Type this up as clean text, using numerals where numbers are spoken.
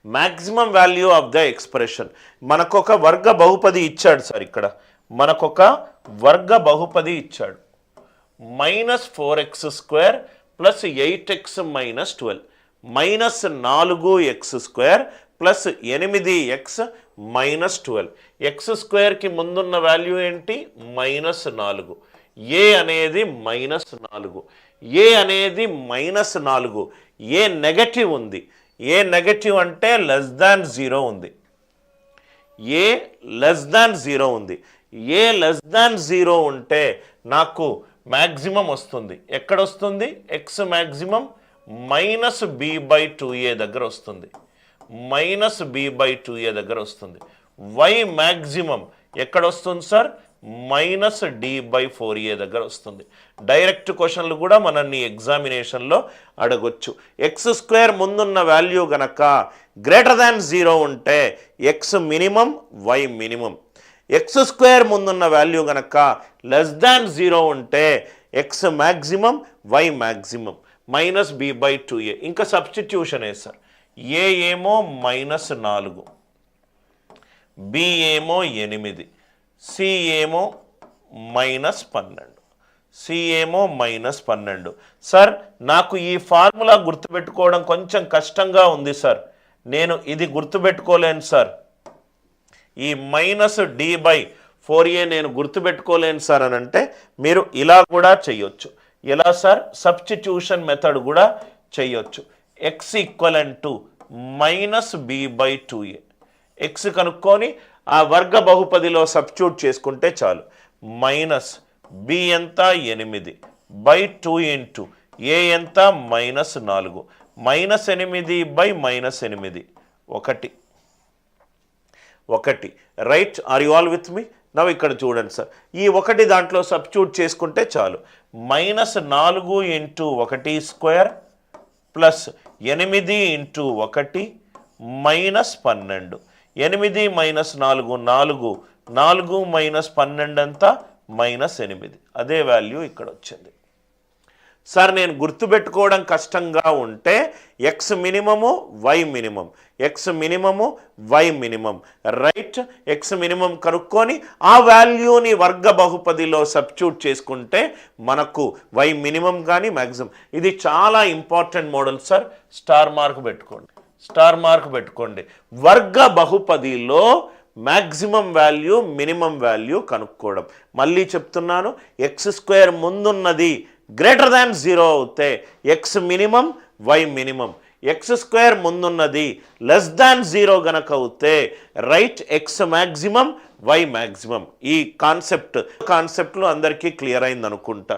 Maximum value of the expression. మనకొక వర్గ బహుపది ఇచ్చాడు సార్. ఇక్కడ మనకొక వర్గ బహుపది ఇచ్చాడు. -4x² + 8x - 12 -4x² + 8x - 12. x² ముందున్న వాల్యూ ఏంటి? -4. ఏ అనేది -4. ఏ అనేది -4. ఏ నెగటివ్ ఉంది. ఏ నెగటివ్ అంటే <0 ఉంది. ఏ <0 ఉంది. ఏ <0 ఉంటే నాకు మ్యాక్సిమం వస్తుంది. ఎక్కడ వస్తుంది? x మ్యాక్సిమం -b/2a దగ్గర వస్తుంది. -b/2a దగ్గర వస్తుంది. y మ్యాక్సిమం ఎక్కడ వస్తుంది సార్? -d/4a దగ్గర వస్తుంది. డైరెక్ట్ క్వశ్చన్లు కూడా మనల్ని ఎగ్జామినేషన్లో అడగొచ్చు. x² ముందున్న వాల్యూ గనక <0 ఉంటే x minimum y minimum. x² ముందున్న వాల్యూ గనక <0 ఉంటే x maximum y maximum. -b/2a. ఇంకా సబ్స్టిట్యూషన్ సార్. ఏ ఏమో -4, బి ఏమో 8, సి ఏమో -12. సి ఏమో -12. సార్ నాకు ఈ ఫార్ములా గుర్తుపెట్టుకోవడం కొంచెం కష్టంగా ఉంది సార్. నేను ఇది గుర్తుపెట్టుకోలేను సార్. ఈ -d/4a నేను గుర్తుపెట్టుకోలేను సార్ అని అంటే మీరు ఇలా కూడా చెయ్యొచ్చు. ఎలా సార్? సబ్స్టిట్యూషన్ మెథడ్ కూడా చెయ్యొచ్చు. x = -b/2a. x కనుక్కొని ఆ వర్గ బహుపదిలో సబ్స్టిట్యూట్ చేసుకుంటే చాలు. -b ఎంత? 8/2 ఇంటూ a ఎంత? -4. -8/-8 1. Right? Are you all with me? Now ఇక్కడ చూడండి సార్. ఈ 1 దాంట్లో సబ్స్టిట్యూట్ చేసుకుంటే చాలు. -4 × 1² + 8 × 1 -12. 8 - 4 4. 4 - 12 ఎంత? -8. అదే వాల్యూ ఇక్కడ వచ్చింది. సార్ నేను గుర్తుపెట్టుకోవడం కష్టంగా ఉంటే x minimum y minimum. x minimum y minimum. Right? x minimum కనుక్కొని ఆ వాల్యూని వర్గ బహుపదిలో సబ్స్టిట్యూట్ చేసుకుంటే మనకు y మినిమం కానీ మ్యాక్సిమం. ఇది చాలా important model sir. Star mark పెట్టుకోండి. స్టార్ మార్క్ పెట్టుకోండి. వర్గ బహుపదిలో మ్యాక్సిమం వాల్యూ మినిమం వాల్యూ కనుక్కోవడం. మళ్ళీ చెప్తున్నాను, x² ముందున్నది <0 అవుతే x minimum y minimum. x² ముందున్నది <0 గనక అవుతే right x maximum y maximum. ఈ కాన్సెప్ట్లో అందరికీ క్లియర్ అయింది అనుకుంటా.